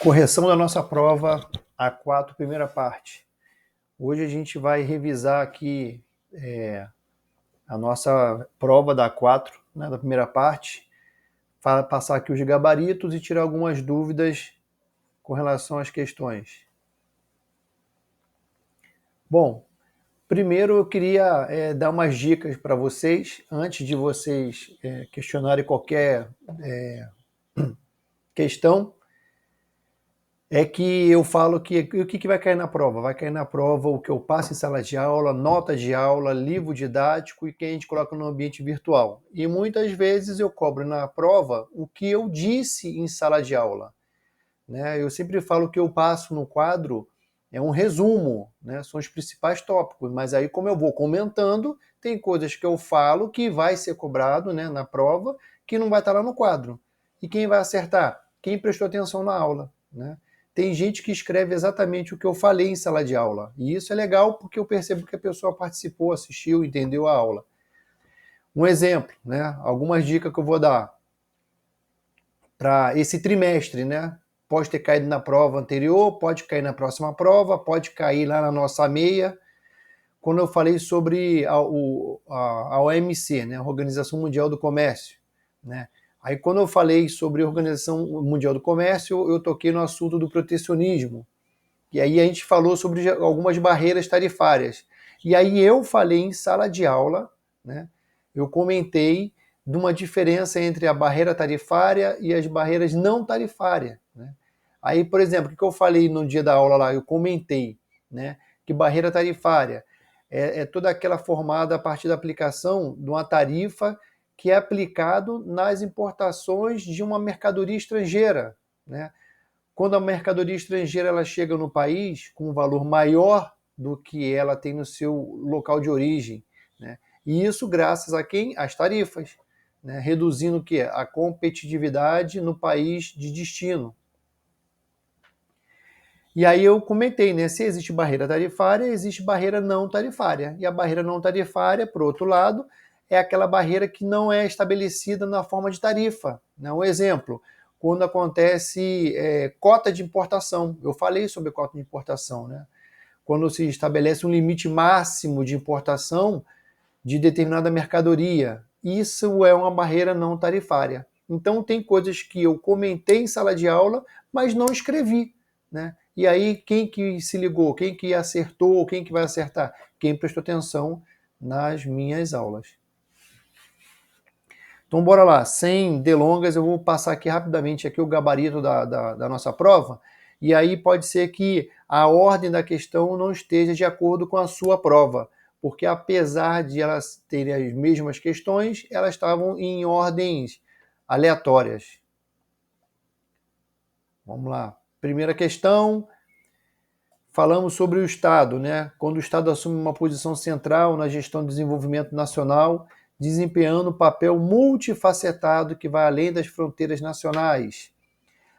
Correção da nossa prova A4, primeira parte. Hoje a gente vai revisar aqui a nossa prova da A4, né, da primeira parte, passar aqui os gabaritos e tirar algumas dúvidas com relação às questões. Bom, primeiro eu queria dar umas dicas para vocês, antes de vocês questionarem qualquer questão. É que eu falo que o que vai cair na prova? Vai cair na prova o que eu passo em sala de aula, nota de aula, livro didático e que a gente coloca no ambiente virtual. E muitas vezes eu cobro na prova o que eu disse em sala de aula, né? Eu sempre falo que eu passo no quadro é um resumo, né? São os principais tópicos, mas aí como eu vou comentando, tem coisas que eu falo que vai ser cobrado, né, na prova, que não vai estar lá no quadro. E quem vai acertar? Quem prestou atenção na aula, né? Tem gente que escreve exatamente o que eu falei em sala de aula. E isso é legal porque eu percebo que a pessoa participou, assistiu, entendeu a aula. Um exemplo, né? Algumas dicas que eu vou dar para esse trimestre, né? Pode ter caído na prova anterior, pode cair na próxima prova, pode cair lá na nossa meia. Quando eu falei sobre a OMC, né? A Organização Mundial do Comércio, né? Aí quando eu falei sobre a Organização Mundial do Comércio, eu toquei no assunto do protecionismo. E aí a gente falou sobre algumas barreiras tarifárias. E aí eu falei em sala de aula, né? Eu comentei de uma diferença entre a barreira tarifária e as barreiras não tarifárias, né? Aí, por exemplo, o que eu falei no dia da aula lá? Eu comentei, né, que barreira tarifária é toda aquela formada a partir da aplicação de uma tarifa que é aplicado nas importações de uma mercadoria estrangeira, né? Quando a mercadoria estrangeira ela chega no país com um valor maior do que ela tem no seu local de origem, né? E isso graças a quem? As tarifas, né? Reduzindo o quê? A competitividade no país de destino. E aí eu comentei, né? Se existe barreira tarifária, existe barreira não tarifária. E a barreira não tarifária, por outro lado, é aquela barreira que não é estabelecida na forma de tarifa, né? Um exemplo, quando acontece cota de importação. Eu falei sobre cota de importação, né? Quando se estabelece um limite máximo de importação de determinada mercadoria. Isso é uma barreira não tarifária. Então tem coisas que eu comentei em sala de aula, mas não escrevi, né? E aí quem que se ligou, quem que acertou, quem que vai acertar? Quem prestou atenção nas minhas aulas. Então bora lá, sem delongas, eu vou passar aqui rapidamente aqui o gabarito da nossa prova, e aí pode ser que a ordem da questão não esteja de acordo com a sua prova, porque apesar de elas terem as mesmas questões, elas estavam em ordens aleatórias. Vamos lá. Primeira questão, falamos sobre o Estado, né? Quando o Estado assume uma posição central na gestão do desenvolvimento nacional, desempenhando um papel multifacetado que vai além das fronteiras nacionais.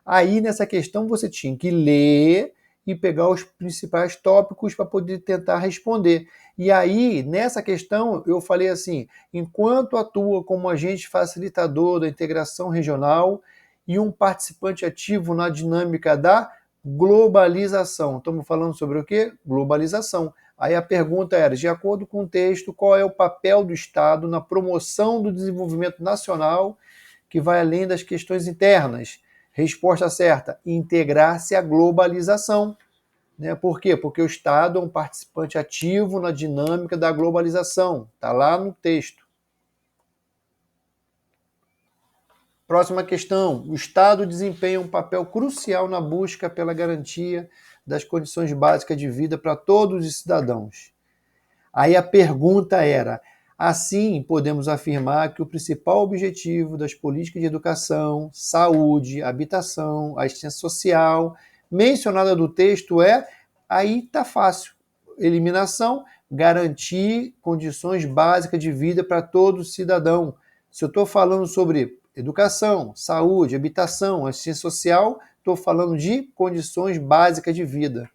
Aí, nessa questão, você tinha que ler e pegar os principais tópicos para poder tentar responder. E aí, nessa questão, eu falei assim, enquanto atua como agente facilitador da integração regional e um participante ativo na dinâmica da globalização. Estamos falando sobre o quê? Globalização. Aí a pergunta era, de acordo com o texto, qual é o papel do Estado na promoção do desenvolvimento nacional que vai além das questões internas? Resposta certa, integrar-se à globalização. Né? Por quê? Porque o Estado é um participante ativo na dinâmica da globalização. Está lá no texto. Próxima questão. O Estado desempenha um papel crucial na busca pela garantia das condições básicas de vida para todos os cidadãos. Aí a pergunta era, assim podemos afirmar que o principal objetivo das políticas de educação, saúde, habitação, assistência social, mencionada do texto aí está fácil, eliminação, garantir condições básicas de vida para todo cidadão. Se eu estou falando sobre educação, saúde, habitação, assistência social, estou falando de condições básicas de vida.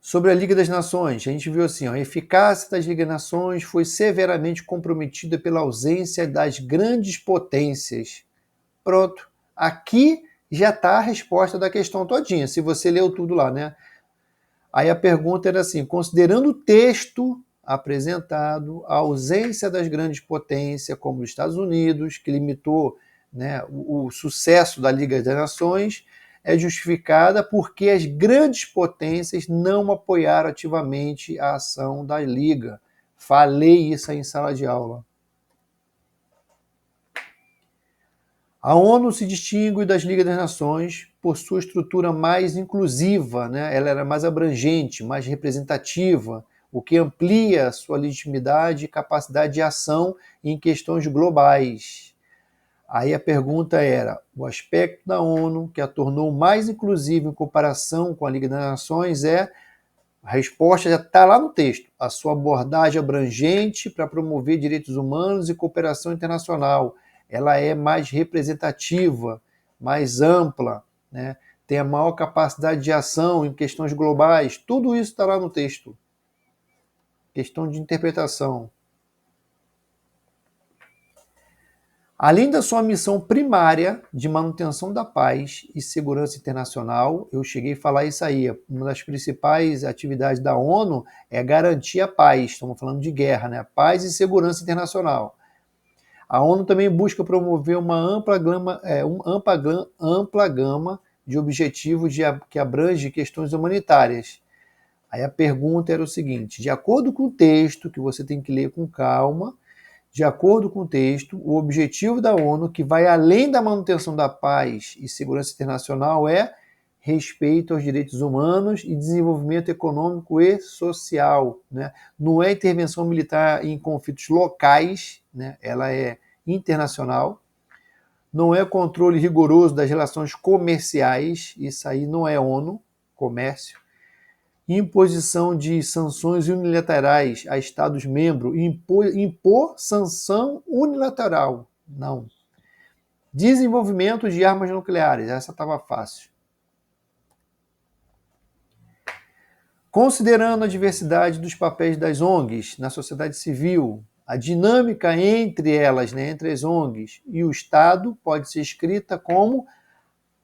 Sobre a Liga das Nações, a gente viu assim, a eficácia das Ligas das Nações foi severamente comprometida pela ausência das grandes potências. Pronto. Aqui já está a resposta da questão todinha, se você leu tudo lá, né? Aí a pergunta era assim, considerando o texto apresentado, a ausência das grandes potências, como os Estados Unidos, que limitou, né, o sucesso da Liga das Nações, é justificada porque as grandes potências não apoiaram ativamente a ação da Liga. Falei isso aí em sala de aula. A ONU se distingue das Ligas das Nações por sua estrutura mais inclusiva, né? Ela era mais abrangente, mais representativa, o que amplia sua legitimidade e capacidade de ação em questões globais. Aí a pergunta era, o aspecto da ONU que a tornou mais inclusiva em comparação com a Liga das Nações a resposta já está lá no texto, a sua abordagem abrangente para promover direitos humanos e cooperação internacional. Ela é mais representativa, mais ampla, né? Tem a maior capacidade de ação em questões globais. Tudo isso está lá no texto. Questão de interpretação. Além da sua missão primária de manutenção da paz e segurança internacional, eu cheguei a falar isso aí, uma das principais atividades da ONU é garantir a paz, estamos falando de guerra, né? Paz e segurança internacional. A ONU também busca promover uma ampla gama de objetivos que abrange questões humanitárias. Aí a pergunta era o seguinte, de acordo com o texto, que você tem que ler com calma, de acordo com o texto, o objetivo da ONU, que vai além da manutenção da paz e segurança internacional, é respeito aos direitos humanos e desenvolvimento econômico e social. Né? Não é intervenção militar em conflitos locais, né? Ela é internacional. Não é controle rigoroso das relações comerciais, isso aí não é ONU, comércio. Imposição de sanções unilaterais a Estados-membros, impor sanção unilateral, não. Desenvolvimento de armas nucleares, essa estava fácil. Considerando a diversidade dos papéis das ONGs na sociedade civil, a dinâmica entre elas, né, entre as ONGs e o Estado, pode ser escrita como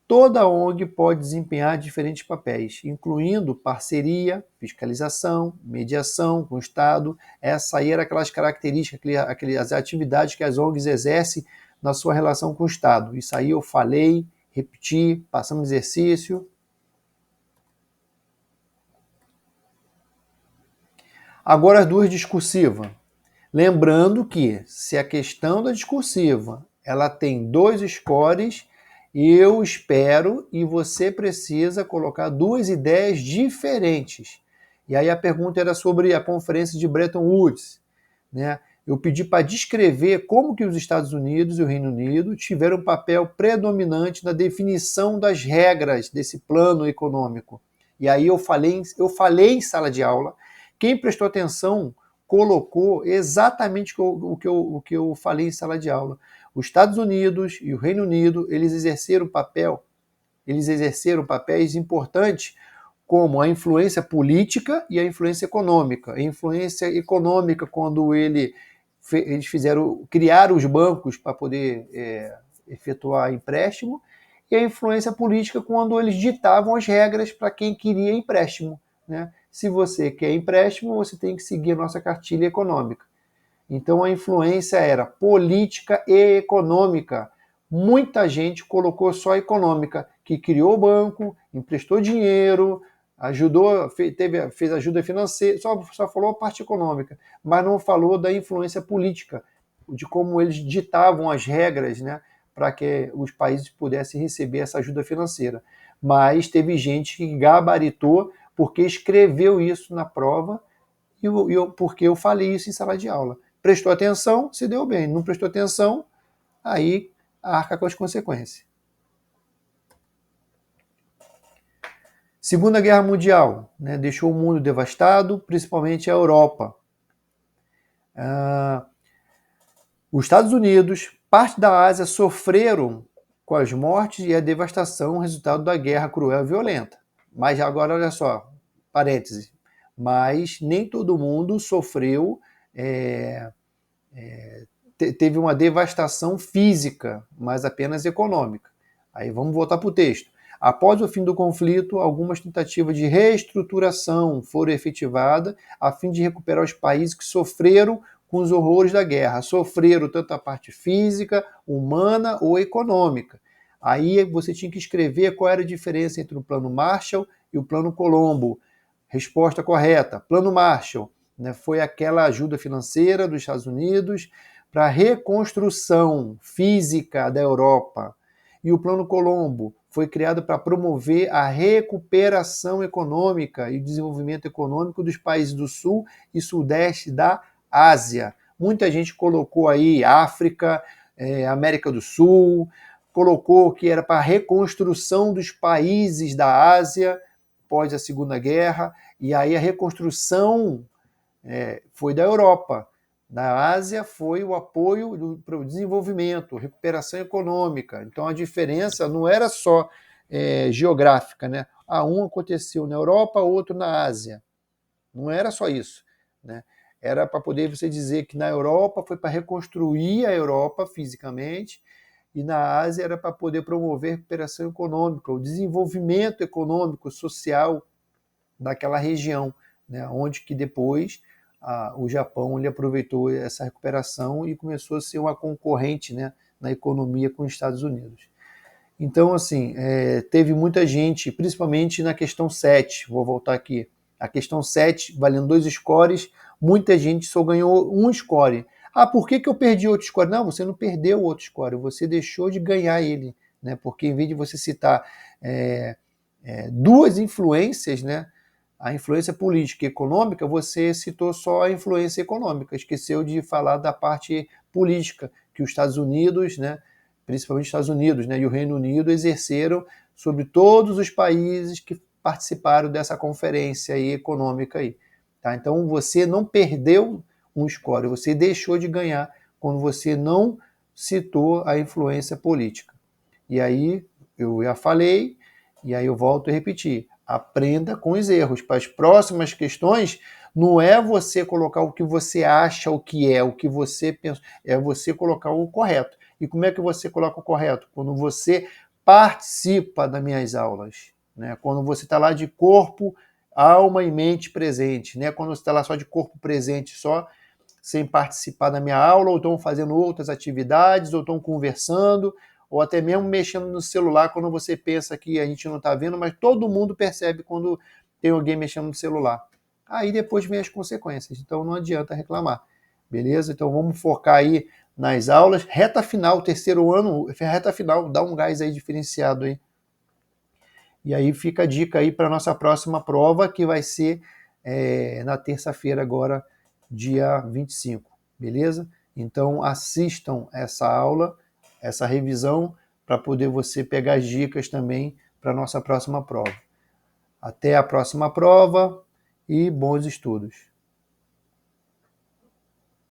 toda ONG pode desempenhar diferentes papéis, incluindo parceria, fiscalização, mediação com o Estado. Essa aí era aquelas características, aquelas atividades que as ONGs exercem na sua relação com o Estado. Isso aí eu falei, repeti, passamos exercício. Agora as duas discursivas. Lembrando que se a questão da discursiva ela tem 2 scores, eu espero e você precisa colocar 2 ideias diferentes. E aí a pergunta era sobre a conferência de Bretton Woods, né? Eu pedi para descrever como que os Estados Unidos e o Reino Unido tiveram um papel predominante na definição das regras desse plano econômico. E aí eu falei em sala de aula, quem prestou atenção colocou exatamente o que eu falei em sala de aula. Os Estados Unidos e o Reino Unido, eles exerceram papéis importantes como a influência política e a influência econômica. A influência econômica, quando eles criaram os bancos para poder efetuar empréstimo, e a influência política, quando eles ditavam as regras para quem queria empréstimo, né? Se você quer empréstimo, você tem que seguir a nossa cartilha econômica. Então a influência era política e econômica. Muita gente colocou só econômica, que criou o banco, emprestou dinheiro, ajudou, fez ajuda financeira, só falou a parte econômica, mas não falou da influência política, de como eles ditavam as regras, né, para que os países pudessem receber essa ajuda financeira. Mas teve gente que gabaritou porque escreveu isso na prova porque eu falei isso em sala de aula. Prestou atenção, se deu bem. Não prestou atenção, aí arca com as consequências. Segunda Guerra Mundial, né, deixou o mundo devastado, principalmente a Europa. Os Estados Unidos, parte da Ásia sofreram com as mortes e a devastação resultado da guerra cruel e violenta. Mas agora, olha só, parêntese, mas nem todo mundo sofreu teve uma devastação física, mas apenas econômica. Aí vamos voltar para o texto. Após o fim do conflito, algumas tentativas de reestruturação foram efetivadas a fim de recuperar os países que sofreram com os horrores da guerra. Sofreram tanto a parte física, humana ou econômica. Aí você tinha que escrever qual era a diferença entre o Plano Marshall e o Plano Colombo. Resposta correta. Plano Marshall, né, foi aquela ajuda financeira dos Estados Unidos para a reconstrução física da Europa. E o Plano Colombo foi criado para promover a recuperação econômica e o desenvolvimento econômico dos países do Sul e Sudeste da Ásia. Muita gente colocou aí África, América do Sul, colocou que era para a reconstrução dos países da Ásia após a Segunda Guerra, e aí a reconstrução foi da Europa. Da Ásia foi o apoio para o desenvolvimento, recuperação econômica. Então a diferença não era só geográfica, né? Um aconteceu na Europa, outro na Ásia. Não era só isso, né? Era para poder você dizer que na Europa foi para reconstruir a Europa fisicamente, e na Ásia era para poder promover a recuperação econômica, o desenvolvimento econômico, social daquela região, né? Onde que depois o Japão ele aproveitou essa recuperação e começou a ser uma concorrente, né, na economia com os Estados Unidos. Então, assim, teve muita gente, principalmente na questão 7, vou voltar aqui, a questão 7, valendo 2 scores, muita gente só ganhou 1 score. Por que eu perdi outro score? Não, você não perdeu outro score, você deixou de ganhar ele, né? Porque em vez de você citar duas influências, né, a influência política e econômica, você citou só a influência econômica, esqueceu de falar da parte política, que os Estados Unidos, né, principalmente os Estados Unidos, né, e o Reino Unido exerceram sobre todos os países que participaram dessa conferência aí econômica aí. Tá? Então você não perdeu um score, você deixou de ganhar quando você não citou a influência política. E aí eu já falei, e aí eu volto a repetir. Aprenda com os erros. Para as próximas questões, não é você colocar o que você acha o que é, o que você pensa, é você colocar o correto. E como é que você coloca o correto? Quando você participa das minhas aulas, né? Quando você está lá de corpo, alma e mente presente, né? Quando você está lá só de corpo presente, só sem participar da minha aula, ou estão fazendo outras atividades, ou estão conversando, ou até mesmo mexendo no celular quando você pensa que a gente não está vendo, mas todo mundo percebe quando tem alguém mexendo no celular. Aí depois vem as consequências, então não adianta reclamar, beleza? Então vamos focar aí nas aulas, reta final, terceiro ano, reta final, dá um gás aí diferenciado aí. E aí fica a dica aí para a nossa próxima prova, que vai ser na terça-feira agora, dia 25, beleza? Então assistam essa aula, essa revisão, para poder você pegar as dicas também para a nossa próxima prova. Até a próxima prova e bons estudos!